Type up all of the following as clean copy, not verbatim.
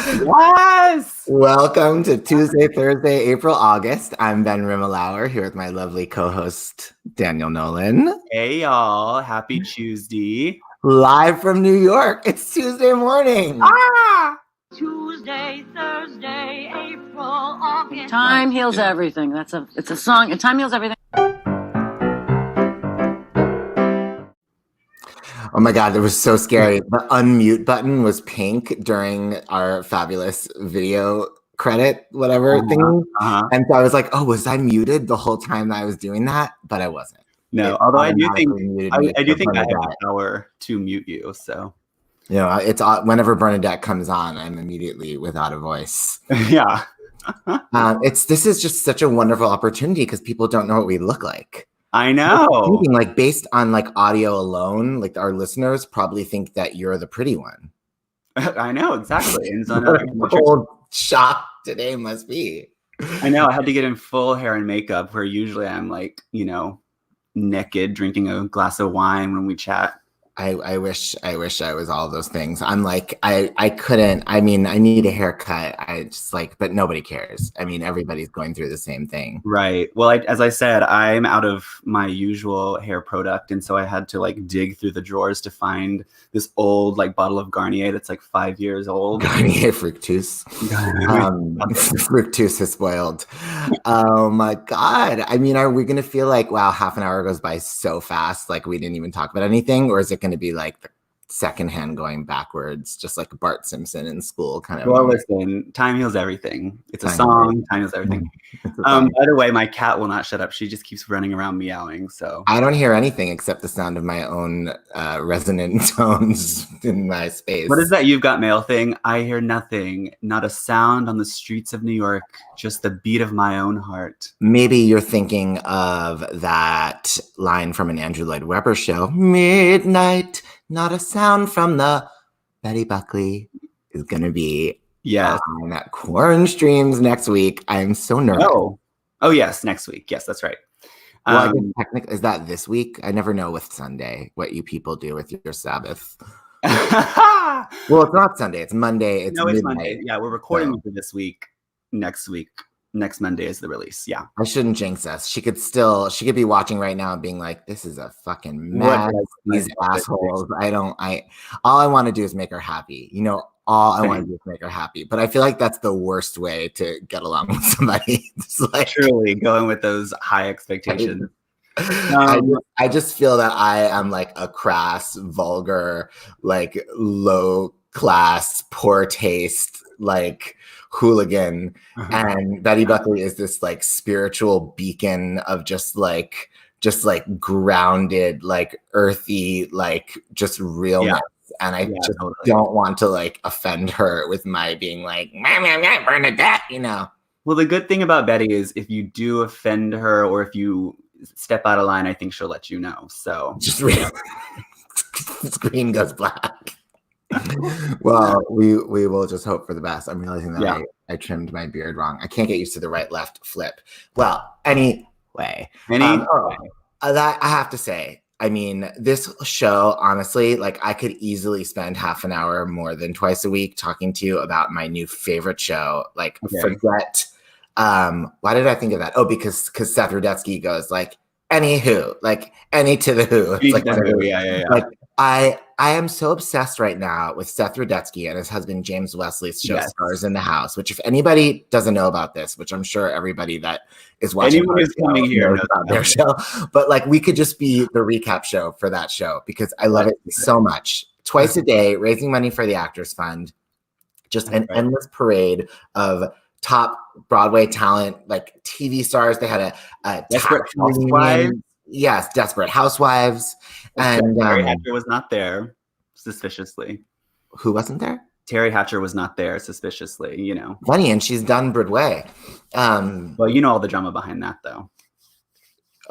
Yes! Welcome to Tuesday, Thursday, April, August. I'm Ben Rimalower here with my lovely co-host, Daniel Nolen. Hey, y'all. Happy Tuesday. Live from New York. It's Tuesday morning. Tuesday, Thursday, April, August. Time heals everything. It's a song. Time heals everything. Oh my God, that was so scary. The unmute button was pink during our fabulous video credit, whatever thing. And so I was like, oh, was I muted the whole time that I was doing that? But I wasn't. No, although I do think I have the power to mute you. So, you know, it's whenever Bernadette comes on, I'm immediately without a voice. Yeah. This is just such a wonderful opportunity because people don't know what we look like. I know. Thinking, like, based on like audio alone, like our listeners probably think that you're the pretty one. I know, exactly. And so cold shock today must be. I know. I had to get in full hair and makeup where usually I'm like, naked drinking a glass of wine when we chat. I wish I was all those things. I'm like, I couldn't. I mean, I need a haircut. I just like, but nobody cares. I mean, everybody's going through the same thing. Right. Well, as I said, I'm out of my usual hair product. And so I had to like dig through the drawers to find this old like bottle of Garnier that's like 5 years old. Garnier Fructose. Fructose is spoiled. Oh my God. I mean, are we going to feel like, wow, half an hour goes by so fast, like we didn't even talk about anything? Or is it going to be like the secondhand going backwards, just like Bart Simpson in school kind of? Well, listen, time heals everything. It's a song. Time heals everything. By the way, my cat will not shut up. She just keeps running around meowing. So I don't hear anything except the sound of my own resonant tones in my space. What is that "You've Got Mail" thing? I hear nothing, not a sound on the streets of New York, just the beat of my own heart. Maybe you're thinking of that line from an Andrew Lloyd Webber show, "Midnight, not a sound from the..." Betty Buckley is going to be on at Quarren Streams next week. I'm so nervous. Oh yes, next week. Yes, that's right. Well, I guess technically, is that this week? I never know with Sunday what you people do with your Sabbath. Well, it's not Sunday. It's Monday. It's Monday. Yeah, we're recording for this week. Next Monday is the release. Yeah. I shouldn't jinx us. She could be watching right now and being like, this is a fucking mess. These assholes. All I want to do is make her happy. All I want to do is make her happy. But I feel like that's the worst way to get along with somebody. It's like, truly going with those high expectations. I just feel that I am like a crass, vulgar, like low class, poor taste, like hooligan. And Betty Buckley is this like spiritual beacon of just like grounded, like earthy, like just realness. And I just don't want to like offend her with my being like, Bernadette, Well, the good thing about Betty is if you do offend her or if you step out of line, I think she'll let you know. So just screen goes black. Well, we will just hope for the best. I'm realizing that I trimmed my beard wrong. I can't get used to the right-left flip. Well, anyway. That I have to say, I mean, this show, honestly, like I could easily spend half an hour more than twice a week talking to you about my new favorite show. Like, forget. Why did I think of that? Oh, because Seth Rudetsky goes like, anywho, like any to the who. It's like, like I am so obsessed right now with Seth Rudetsky and his husband James Wesley's show Stars in the House, which if anybody doesn't know about this, which I'm sure everybody that is watching coming here knows about their show, but like we could just be the recap show for that show because I love it so much. Twice a day, raising money for the Actors Fund, just an endless parade of top Broadway talent, like TV stars. They had a Desperate Housewives. Yes, Desperate Housewives. And Terry Hatcher was not there, suspiciously. Who wasn't there? Terry Hatcher was not there, suspiciously, Funny, and she's done Broadway. Well, you know all the drama behind that, though.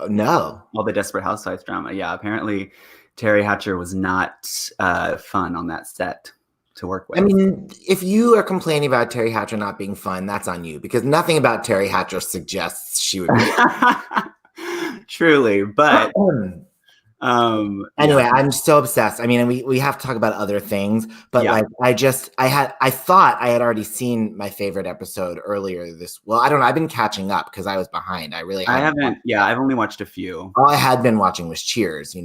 No. All the Desperate Housewives drama. Yeah, apparently Terry Hatcher was not fun on that set to work with. I mean, if you are complaining about Terry Hatcher not being fun, that's on you, because nothing about Terry Hatcher suggests she would be. Truly, but Anyway, I'm so obsessed. I mean, we have to talk about other things, but like I thought I had already seen my favorite episode earlier well, I don't know. I've been catching up because I was behind. I haven't. Yeah, I've only watched a few. All I had been watching was Cheers,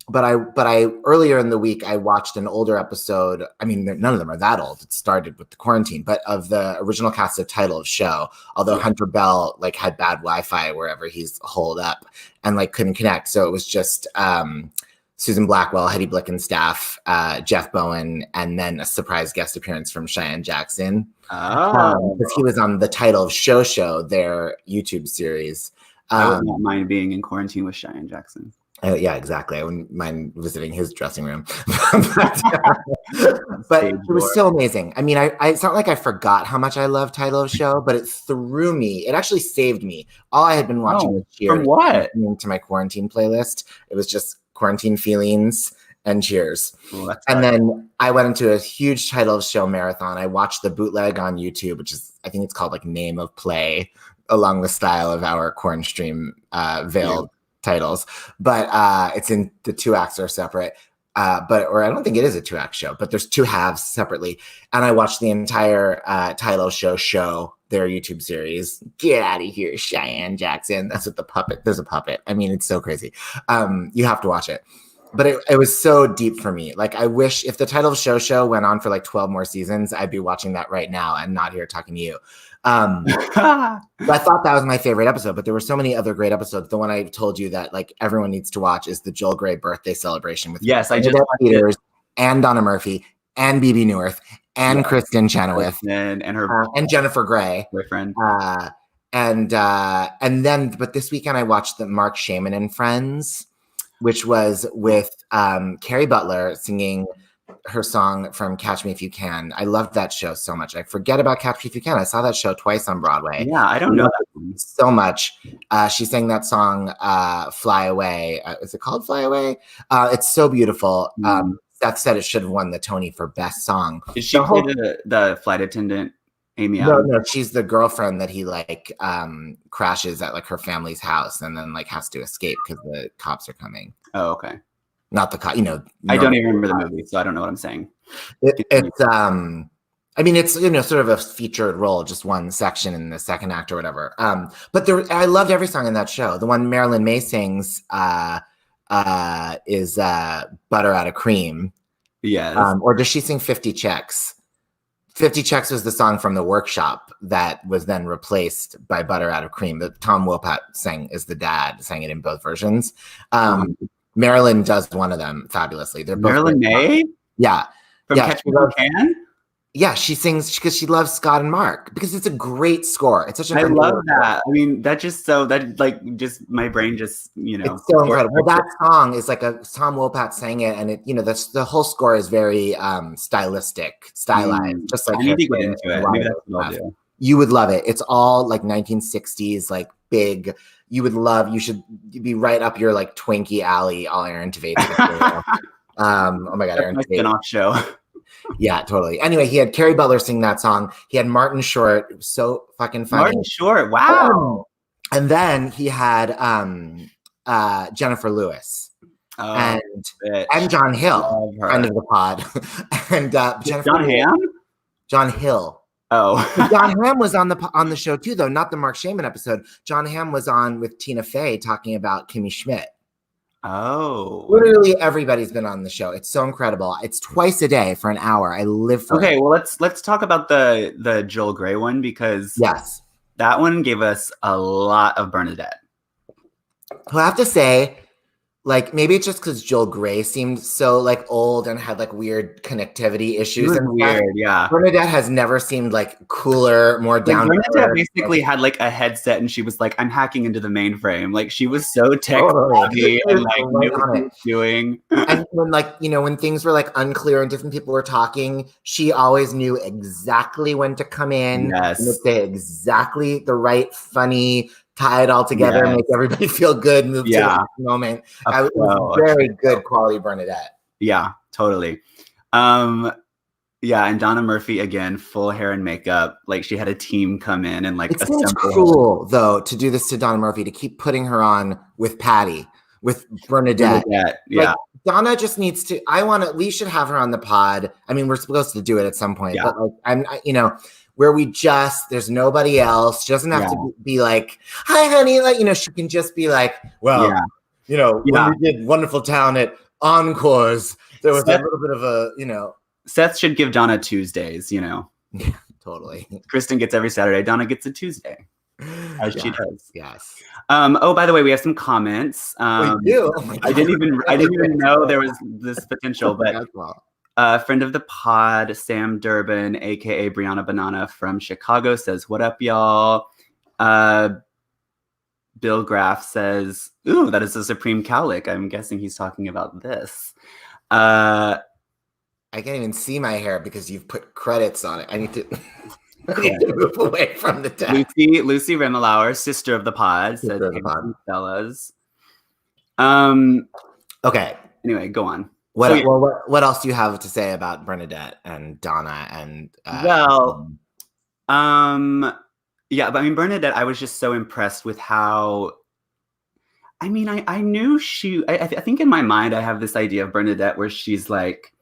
but I earlier in the week I watched an older episode. I mean, none of them are that old. It started with the quarantine, but of the original cast of Title of Show. Although Hunter Bell like had bad Wi-Fi wherever he's holed up and like couldn't connect, so it was just Susan Blackwell, Hetty Blickenstaff, Jeff Bowen, and then a surprise guest appearance from Cheyenne Jackson. Because he was on the Title of Show, their YouTube series. I would not mind being in quarantine with Cheyenne Jackson. Yeah, exactly. I wouldn't mind visiting his dressing room. but it was so amazing. I mean, it's not like I forgot how much I love Title of Show, but it threw me. It actually saved me. All I had been watching was Cheers. From what? To my quarantine playlist. It was just quarantine feelings and Cheers. And then I went into a huge Title of Show marathon. I watched the bootleg on YouTube, which is, I think it's called like Name of Play, along the style of our Corn Stream veiled titles, but it's in the 2 acts are separate. Or I don't think it is a 2-act show, but there's 2 halves separately. And I watched the entire Title show, their YouTube series. Get out of here, Cheyenne Jackson. That's what there's a puppet. I mean, it's so crazy. You have to watch it. But it was so deep for me. Like, I wish if the Title of Show went on for like 12 more seasons, I'd be watching that right now and not here talking to you. I thought that was my favorite episode, but there were so many other great episodes. The one I told you that like everyone needs to watch is the Joel Grey birthday celebration with I just Peters and Donna Murphy and BB Newirth and Kristen Chenoweth and her and Jennifer Grey boyfriend. And then this weekend I watched the Mark Shaman and Friends, which was with Carrie Butler singing her song from Catch Me If You Can. I loved that show so much. I forget about Catch Me If You Can. I saw that show twice on Broadway. Yeah, I don't know that one. So much. She sang that song, Fly Away. Is it called Fly Away? It's so beautiful. Seth said it should have won the Tony for Best Song. Did she play the flight attendant, Amy Adams? No, she's the girlfriend that he like crashes at like her family's house and then like has to escape because the cops are coming. Oh, okay. Not the cop, I don't even remember the movie, so I don't know what I'm saying. It's I mean, it's sort of a featured role, just one section in the second act or whatever. But I loved every song in that show. The one Marilyn May sings is "Butter Out of Cream." Yes. Or does she sing 50 Checks? 50 Checks was the song from The Workshop that was then replaced by Butter Out of Cream. That Tom Wilpat sang it in both versions. Marilyn does one of them fabulously. They're both Marilyn May? Yeah. From Catch Me If You Can? Yeah, she sings because she loves Scott and Mark because it's a great score. It's such a I love that. I mean, my brain just, It's so incredible. Well, that song is like Tom Wilpat sang it, and it, the whole score is very stylized, just like I need to get into it. Maybe that's what I'll do. You would love it. It's all like 1960s, like big. You should be right up your like Twinkie alley, all Aaron Tveit. Oh my God, Aaron Tveit. Spin-off show. Yeah, totally. Anyway, he had Carrie Butler sing that song. He had Martin Short. It was so fucking funny. Martin Short, wow. And then he had Jennifer Lewis and John Hill, friend of the pod. And Jennifer John Hamm? John Hill. Oh. John Hamm was on the show too, though, not the Mark Shaman episode. John Hamm was on with Tina Fey talking about Kimmy Schmidt. Oh. Literally everybody's been on the show. It's so incredible. It's twice a day for an hour. I live for it. Okay, well let's talk about the Joel Grey one because that one gave us a lot of Bernadette. Well, I have to say, like, maybe it's just because Joel Grey seemed so like old and had like weird connectivity issues. And weird, yeah. Bernadette has never seemed like cooler, more down. Bernadette basically had like a headset and she was like, "I'm hacking into the mainframe." Like she was so tech savvy and like knew what she was doing. And when when things were like unclear and different people were talking, she always knew exactly when to come in and say exactly the right funny. Tie it all together, make everybody feel good, move to the moment. I was very good quality Bernadette. Yeah, totally. And Donna Murphy again, full hair and makeup. Like she had a team come in and like it seems cruel though to do this to Donna Murphy, to keep putting her on with Patty with Bernadette. Yeah. Like, Donna just needs to. We should have her on the pod. I mean, we're supposed to do it at some point, but like, where there's nobody else. She doesn't have to be like, hi, honey. Like, she can just be like, well, when we did Wonderful Town at Encores, there was a little bit of a, Seth should give Donna Tuesdays, Yeah, totally. Kristen gets every Saturday. Donna gets a Tuesday. As she does. Yes. Oh, by the way, we have some comments. We do. Oh I didn't even know there was this potential, but a friend of the pod, Sam Durbin, aka Brianna Banana from Chicago, says, "What up, y'all?" Bill Graff says, "Ooh, that is a Supreme Cowlick." I'm guessing he's talking about this. I can't even see my hair because you've put credits on it. I need to move away from the text. Lucy Rimalower, sister of the pod, said, "Hey, fellas." Okay. Anyway, go on. What else do you have to say about Bernadette and Donna and? Yeah, but I mean, Bernadette, I was just so impressed with how. I mean, I knew I think in my mind I have this idea of Bernadette where she's like,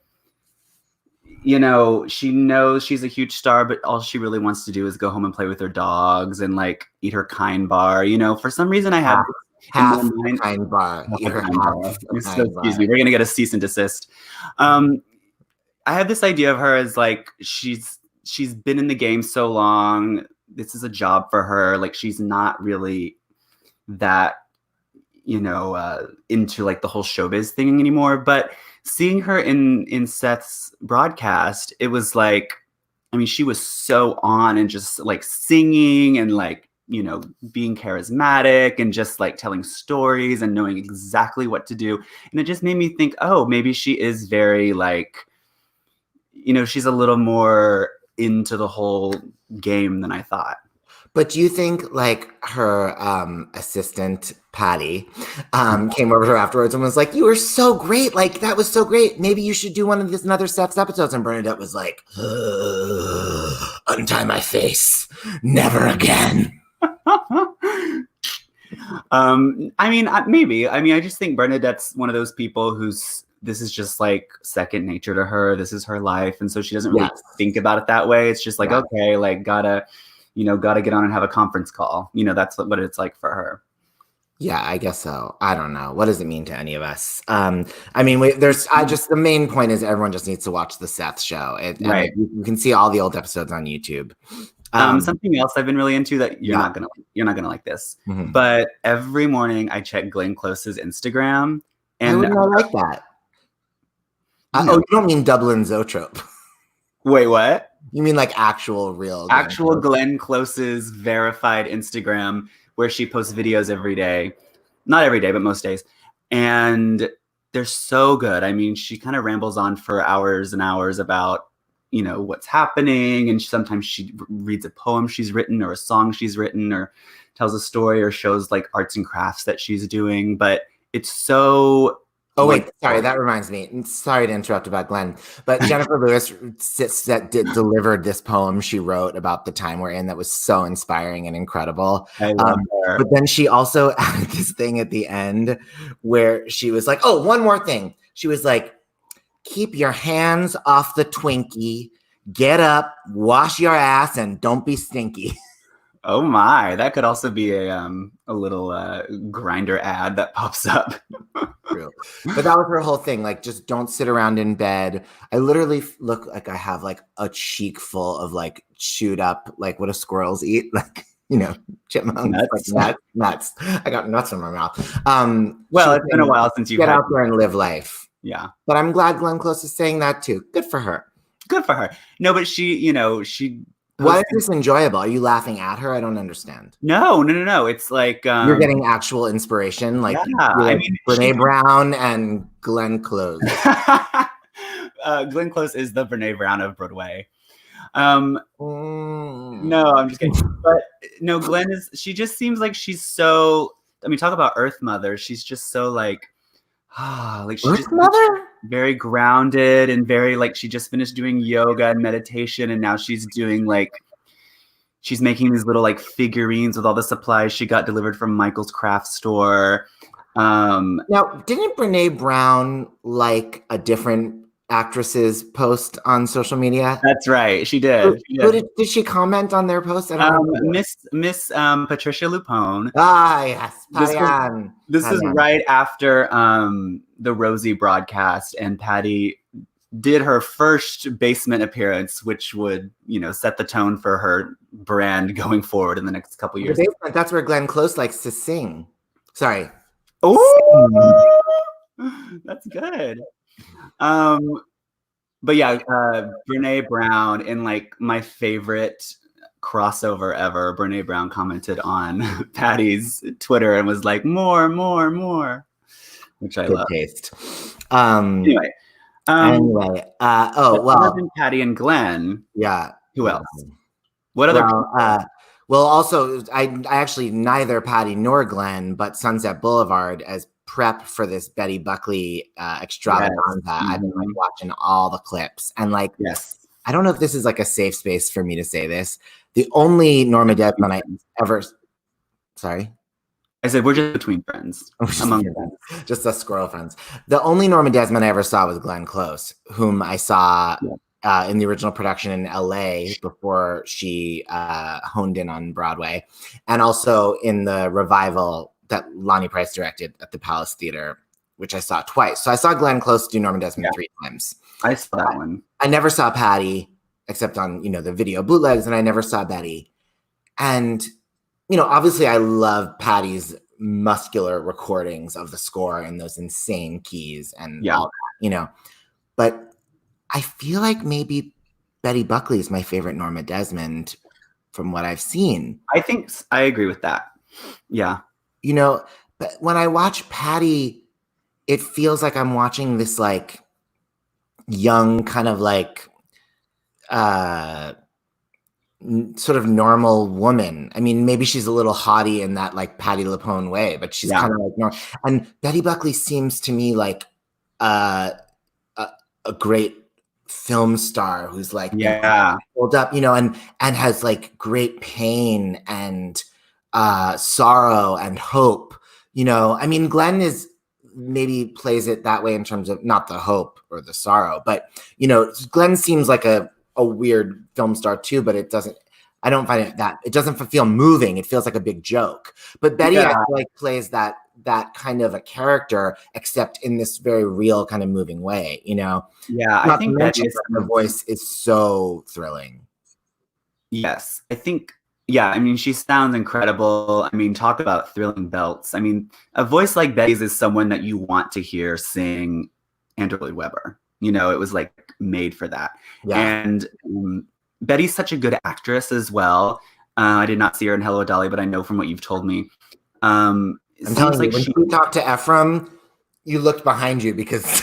she knows she's a huge star, but all she really wants to do is go home and play with her dogs and like eat her Kind bar. For some reason I have half Kind bar. Excuse me, we're gonna get a cease and desist. I have this idea of her as like she's been in the game so long. This is a job for her. Like she's not really that into like the whole showbiz thing anymore. But seeing her in Seth's broadcast, it was like, I mean, she was so on and just like singing and like, being charismatic and just like telling stories and knowing exactly what to do. And it just made me think, oh, maybe she is very like, she's a little more into the whole game than I thought. But do you think like her assistant Patty came over to her afterwards and was like, "You were so great! Like that was so great. Maybe you should do one of this another Seth's episodes." And Bernadette was like, "Untie my face, never again." I mean, maybe. I mean, I just think Bernadette's one of those people this is just like second nature to her. This is her life, and so she doesn't really think about it that way. It's just like, okay, like gotta get on and have a conference call. That's what it's like for her. Yeah, I guess so. I don't know. What does it mean to any of us? I mean, the main point is everyone just needs to watch the Seth show. Right. You can see all the old episodes on YouTube. Something else I've been really into that you're not gonna like this, but every morning I check Glenn Close's Instagram, and I wouldn't like that. You don't mean Dublin Zoetrope? Wait, what? You mean like actual Glenn Close's verified Instagram where she posts videos every day. Not every day, but most days. And they're so good. I mean, she kind of rambles on for hours and hours about, what's happening. And sometimes she reads a poem she's written or a song she's written or tells a story or shows like arts and crafts that she's doing. But it's so... Oh, wait, sorry, that reminds me. Sorry to interrupt about Glenn, but Jennifer Lewis delivered this poem she wrote about the time we're in that was so inspiring and incredible. I love her. But then she also added this thing at the end where she was like, oh, one more thing. She was like, keep your hands off the Twinkie, get up, wash your ass, and don't be stinky. Oh my, that could also be a little Grinder ad that pops up. True. But that was her whole thing. Like, just don't sit around in bed. I literally look like I have like a cheek full of like chewed up, like what do squirrels eat? Like, chipmunks, like nuts. I got nuts in my mouth. Well, it's been a while since you get out there and live life. Yeah. But I'm glad Glenn Close is saying that too. Good for her. Good for her. No, but she. Why is this enjoyable? Are you laughing at her? I don't understand. No. It's like you're getting actual inspiration, like Brene Brown and Glenn Close. Glenn Close is the Brene Brown of Broadway. No, I'm just kidding. But no, Glenn is. She just seems like she's so. I mean, talk about Earth Mother. She's just so like she's Earth Mother. Very grounded and very like she just finished doing yoga and meditation and now she's doing she's making these little like figurines with all the supplies she got delivered from Michael's craft store. Now, didn't Brene Brown like a different actress's post on social media? That's right. She did. Did she comment on their post? I don't know. Miss Patricia Lupone. Ah, yes. This is right after the Rosie broadcast, and Patty did her first basement appearance, which would, set the tone for her brand going forward in the next couple years. The basement, that's where Glenn Close likes to sing. Sorry. Oh, that's good. But yeah, Brene Brown, in like my favorite crossover ever, Brene Brown commented on Patty's Twitter and was like, more, which I love. Taste. Anyway. Other than Patty and Glenn. Yeah. Who else? What other? Well, also, I actually neither Patty nor Glenn, but Sunset Boulevard as prep for this Betty Buckley extravaganza. Yes. I've been watching all the clips and yes. I don't know if this is like a safe space for me to say this. The only Norma Desmond I ever. Sorry. I said we're just between friends, among friends, just us squirrel friends. The only Norma Desmond I ever saw was Glenn Close, whom I saw in the original production in LA before she honed in on Broadway, and also in the revival that Lonnie Price directed at the Palace Theater, which I saw twice. So I saw Glenn Close do Norma Desmond 3 times. I saw that one. I never saw Patty except on the video bootlegs, and I never saw Betty. And obviously I love Patty's muscular recordings of the score and those insane keys and all that, but I feel like maybe Betty Buckley is my favorite Norma Desmond from what I've seen. I think I agree with that. Yeah. But when I watch Patty, it feels like I'm watching this like young kind of like sort of normal woman. I mean, maybe she's a little haughty in that like Patti LuPone way, but she's kind of like normal. And Betty Buckley seems to me like a great film star who's like pulled up, and has like great pain and sorrow and hope. I mean, Glenn is maybe plays it that way in terms of not the hope or the sorrow, but Glenn seems like a weird film star too, but I don't find it doesn't feel moving. It feels like a big joke. But Betty, I feel like plays that kind of a character, except in this very real kind of moving way, Yeah. I think Betty's voice is so thrilling. Yes. I think, I mean, she sounds incredible. I mean, talk about thrilling belts. I mean, a voice like Betty's is someone that you want to hear sing Andrew Lloyd Webber. It was like made for that. Yeah. And Betty's such a good actress as well. I did not see her in Hello, Dolly, but I know from what you've told me. I'm telling you, when you talked to Ephraim, you looked behind you because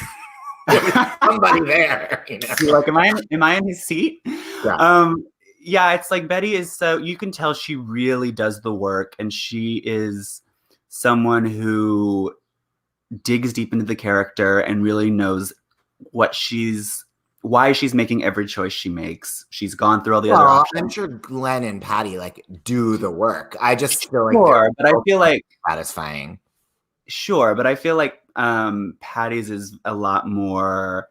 there's somebody there. You're like, am I in his seat? Yeah. It's like Betty is so, you can tell she really does the work, and she is someone who digs deep into the character and really knows why she's making every choice she makes. She's gone through all the other options. I'm sure Glenn and Patty do the work. I just feel but I feel like satisfying. Sure, but I feel like Patty's is a lot more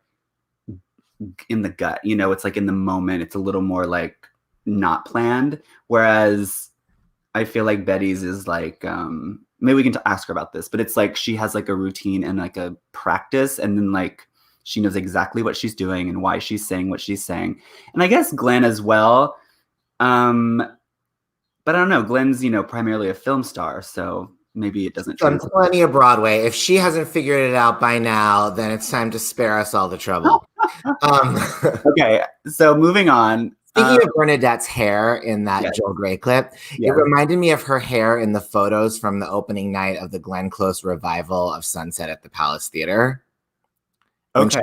in the gut. It's like in the moment. It's a little more like not planned. Whereas I feel like Betty's is like maybe we can ask her about this, but it's like she has like a routine and like a practice, and then like she knows exactly what she's doing and why she's saying what she's saying. And I guess Glenn as well. But I don't know. Glenn's, primarily a film star, so maybe it doesn't. Done plenty of Broadway. If she hasn't figured it out by now, then it's time to spare us all the trouble. Okay, so moving on. Speaking of Bernadette's hair in that Joel Grey clip, it reminded me of her hair in the photos from the opening night of the Glenn Close revival of Sunset at the Palace Theater. Okay.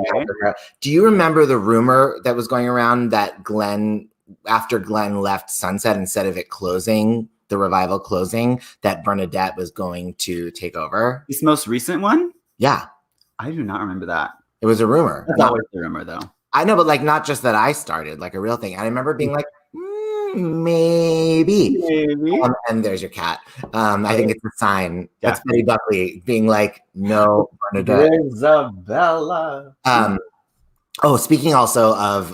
Do you remember the rumor that was going around that after Glenn left Sunset, instead of it closing, the revival closing, that Bernadette was going to take over? This most recent one? Yeah. I do not remember that. It was a rumor. That's always the rumor, though. I know, but like not just that I started, like a real thing. And I remember being like, maybe. Maybe. And there's your cat. I think it's a sign. That's Betty Buckley being like, no, Bernadette. Isabella. Speaking also of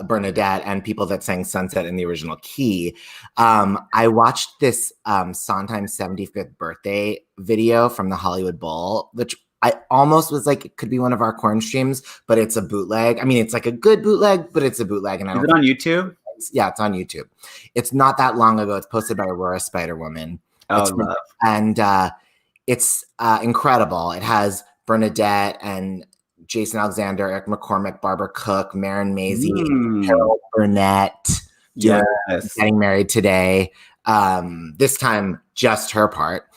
Bernadette and people that sang Sunset in the original key, I watched this Sondheim's 75th birthday video from the Hollywood Bowl, which I almost was like, it could be one of our corn streams, but it's a bootleg. I mean, it's like a good bootleg, but it's a bootleg. And Is it on YouTube? Yeah, it's on YouTube. It's not that long ago. It's posted by Aurora Spider-Woman. Love. And it's incredible. It has Bernadette and Jason Alexander, Eric McCormick, Barbara Cook, Marin Maisie, Carol Burnett, getting married today. This time, just her part.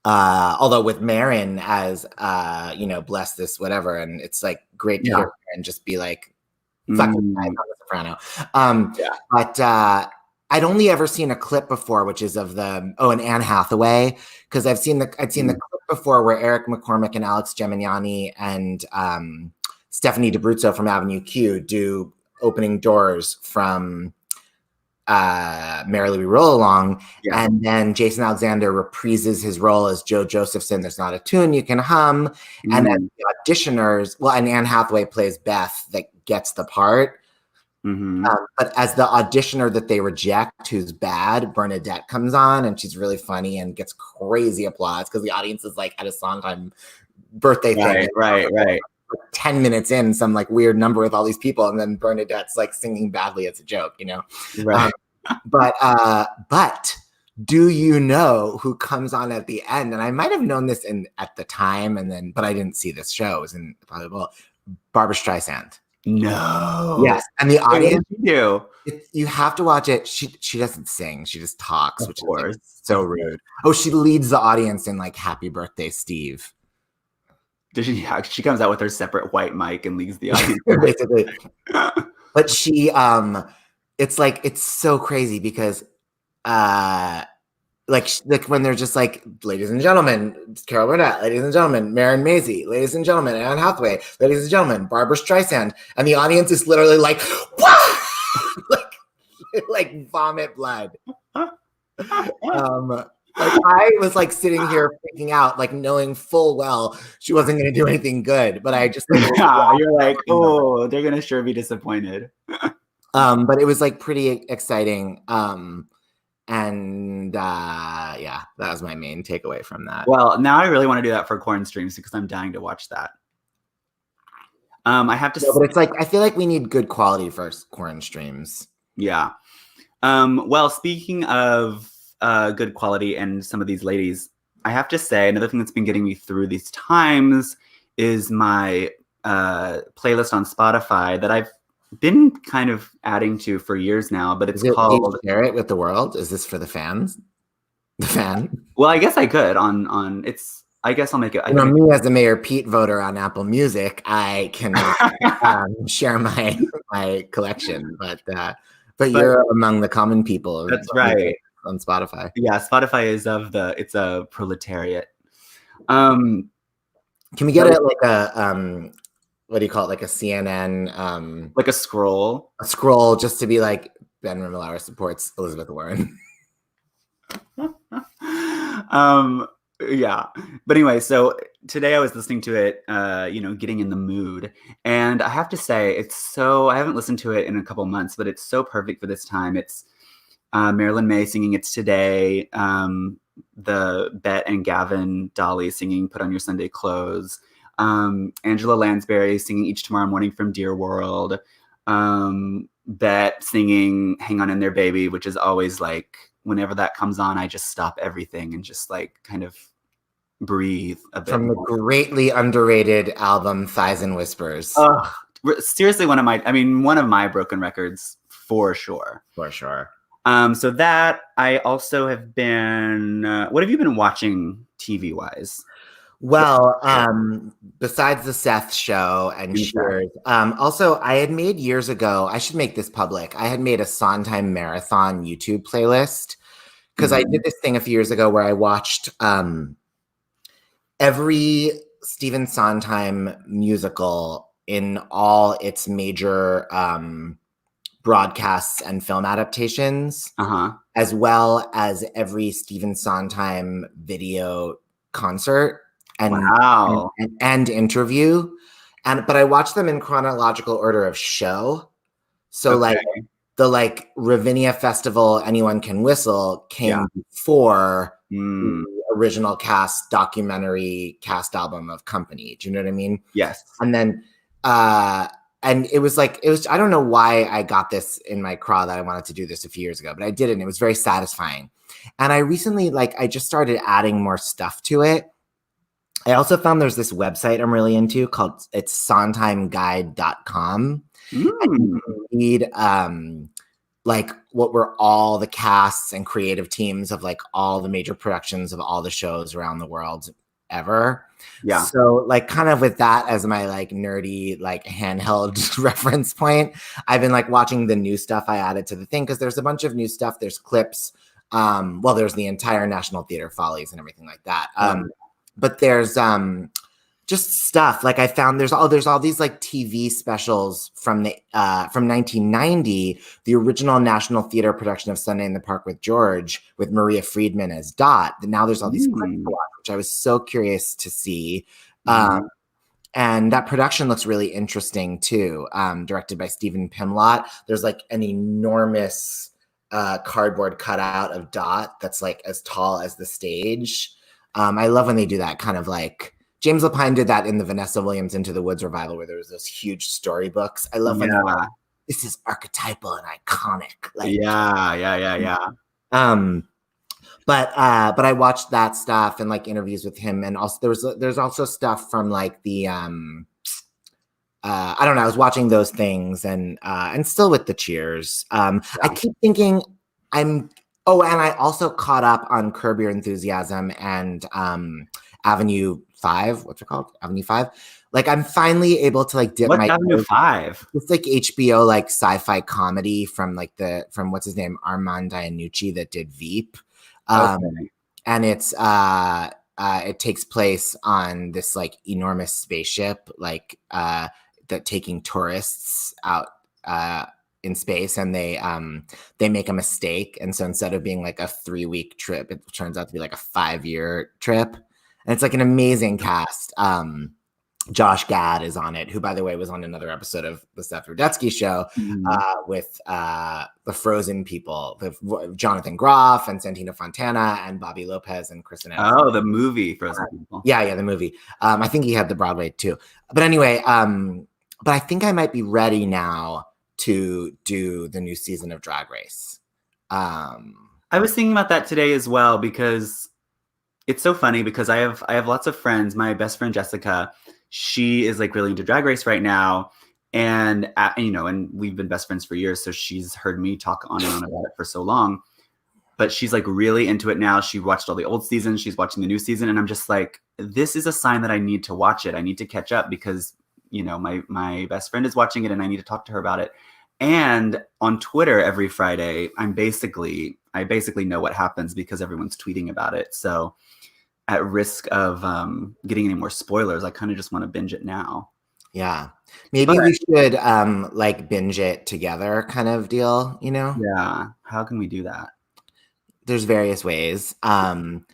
Although with Marin as, bless this, whatever. And it's like great to hear and just be like, fucking soprano. But I'd only ever seen a clip before, which is of and Anne Hathaway, because I'd seen the clip before where Eric McCormick and Alex Gemignani and Stephanie D'Abruzzo from Avenue Q do opening doors from Merrily We Roll Along, and then Jason Alexander reprises his role as Joe Josephson. There's not a tune you can hum, and then the auditioners. Well, and Anne Hathaway plays Beth that gets the part. But as the auditioner that they reject, who's bad, Bernadette comes on, and she's really funny and gets crazy applause because the audience is like at a Sondheim birthday thing. Right. 10 minutes in, some like weird number with all these people, and then Bernadette's like singing badly as a joke, Right. But do you know who comes on at the end? And I might have known this at the time, but I didn't see this show. It was in Barbra Streisand. No. Yes, and the audience. You have to watch it. She doesn't sing; she just talks, which is like so rude. She leads the audience in like "Happy Birthday, Steve." Does she? She comes out with her separate white mic and leads the audience. Basically. But she, it's so crazy because, like when they're just like, ladies and gentlemen, Carol Burnett, ladies and gentlemen, Marin Maisie, ladies and gentlemen, Anne Hathaway, ladies and gentlemen, Barbra Streisand, and the audience is literally like, what? like vomit blood. I was like sitting here freaking out, like knowing full well she wasn't going to do anything good, but I just you're like, oh, they're going to sure be disappointed. But it was like pretty exciting. That was my main takeaway from that. Well, now I really want to do that for corn streams because I'm dying to watch that. I have to. But it's like I feel like we need good quality for corn streams. Yeah. Well, speaking of good quality and some of these ladies, I have to say another thing that's been getting me through these times is my playlist on Spotify that I've been kind of adding to for years now, but it's called Share It with the World. Is this for the fans? The fan? Well, I guess I could on it's. I guess I'll make it. Me as the Mayor Pete voter on Apple Music, I can share my collection, but you're among the common people. That's right. On Spotify. Yeah, Spotify is it's a proletariat. Can we get it like a what do you call it? Like a CNN like a scroll? A scroll just to be like Ben Rimalower supports Elizabeth Warren. Yeah. But anyway, so today I was listening to it, getting in the mood. And I have to say, I haven't listened to it in a couple months, but it's so perfect for this time. It's Marilyn May singing It's Today, the Bet and Gavin Dolly singing Put on Your Sunday Clothes, Angela Lansbury singing Each Tomorrow Morning from Dear World, Bet singing Hang On In There Baby, which is always like, whenever that comes on, I just stop everything and just like kind of breathe a bit. From the greatly underrated album Thighs and Whispers. Seriously, one of my broken records for sure. For sure. So that I also have been, what have you been watching TV wise? Well, besides the Seth show and Cheers, also I had made years ago, I should make this public. I had made a Sondheim Marathon YouTube playlist because I did this thing a few years ago where I watched every Stephen Sondheim musical in all its major broadcasts and film adaptations, as well as every Stephen Sondheim video concert and interview. But I watched them in chronological order of show. So like the Ravinia Festival, Anyone Can Whistle came before the original cast documentary cast album of Company. Do you know what I mean? Yes. And then and it was I don't know why I got this in my craw that I wanted to do this a few years ago, but I did it and it was very satisfying. And I recently I just started adding more stuff to it. I also found there's this website I'm really into called sondheimguide.com. And you can read what were all the casts and creative teams of all the major productions of all the shows around the world ever. Yeah. So kind of with that as my nerdy handheld reference point, I've been watching the new stuff I added to the thing because there's a bunch of new stuff. There's clips. There's the entire National Theater Follies and everything like that. But there's just stuff I found there's all these TV specials from 1990, the original National Theater production of Sunday in the Park with George with Maria Friedman as Dot. And now there's all these clips to watch, which I was so curious to see. And that production looks really interesting too. Directed by Stephen Pimlott. There's an enormous cardboard cutout of Dot that's as tall as the stage. I love when they do that kind of James Lapine did that in the Vanessa Williams Into the Woods revival where there was those huge storybooks. I love when this is archetypal and iconic. But I watched that stuff and interviews with him, and also there's also stuff from the I don't know. I was watching those things and still with the Cheers. I keep thinking and I also caught up on Curb Your Enthusiasm and Avenue 5. What's it called? Avenue 5. I'm finally able to dip What's my Avenue 5? It's HBO sci-fi comedy from from what's his name, Armand Iannucci, that did Veep. And it's it takes place on this enormous spaceship that taking tourists out in space, and they make a mistake, and so instead of being a 3-week trip, it turns out to be a 5-year trip, and it's an amazing cast. Josh Gad is on it, who, by the way, was on another episode of the Seth Rudetsky show with the Frozen people, Jonathan Groff and Santino Fontana and Bobby Lopez and Kristen Evans. Oh, the movie Frozen people. Yeah, the movie. I think he had the Broadway too. But anyway, but I think I might be ready now to do the new season of Drag Race. I was thinking about that today as well, because it's so funny because I have lots of friends. My best friend Jessica, she is really into Drag Race right now, and and we've been best friends for years, so she's heard me talk on and on about it for so long. But she's really into it now. She watched all the old seasons. She's watching the new season, and I'm just this is a sign that I need to watch it. I need to catch up because my best friend is watching it, and I need to talk to her about it. And on Twitter every Friday, I basically know what happens because everyone's tweeting about it. So at risk of getting any more spoilers, I kind of just want to binge it now. Yeah. Maybe we should binge it together kind of deal, Yeah. How can we do that? There's various ways. Also,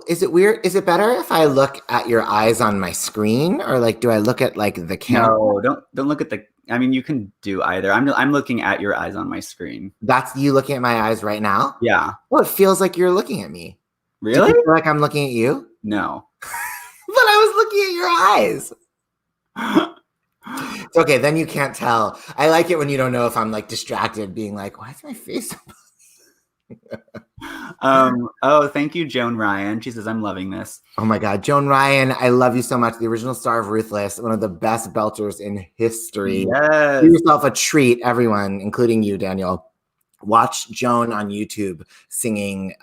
is it weird? Is it better if I look at your eyes on my screen, or do I look at the camera? No, don't look at the. I mean, you can do either. I'm looking at your eyes on my screen. That's you looking at my eyes right now? Yeah. Well, it feels like you're looking at me. Really? Do you feel like I'm looking at you? No. But I was looking at your eyes. It's okay, then you can't tell. I like it when you don't know if I'm distracted, being why is my face? Thank you, Joan Ryan. She says, I'm loving this. Oh my God, Joan Ryan, I love you so much. The original star of Ruthless, one of the best belters in history. Yes. Do yourself a treat, everyone, including you, Daniel. Watch Joan on YouTube singing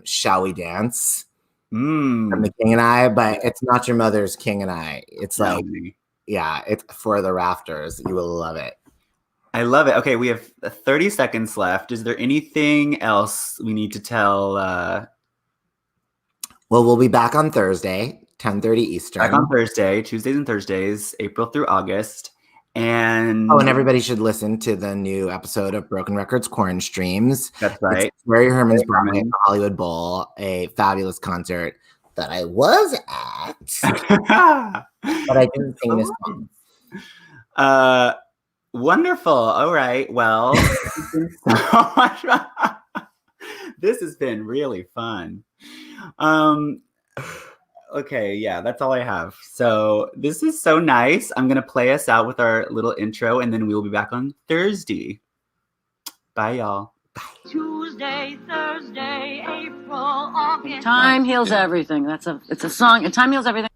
Shall We Dance from The King and I, but it's not your mother's King and I. It's it's For the Rafters. You will love it. I love it. Okay, we have 30 seconds left. Is there anything else we need to tell? Well, we'll be back on Thursday, 10:30 Eastern. Back on Thursday, Tuesdays and Thursdays, April through August. And and everybody should listen to the new episode of Broken Records Corn Streams. That's right. It's Mary Herman's Broadway at the Hollywood Bowl, a fabulous concert that I was at, but I didn't sing this song. Wonderful. All right. Well, so much. This has been really fun. Okay, yeah, that's all I have. So this is so nice. I'm gonna play us out with our little intro, and then we'll be back on Thursday. Bye, y'all. Tuesday, Thursday, April, August. Time heals everything. It's a song. Time heals everything.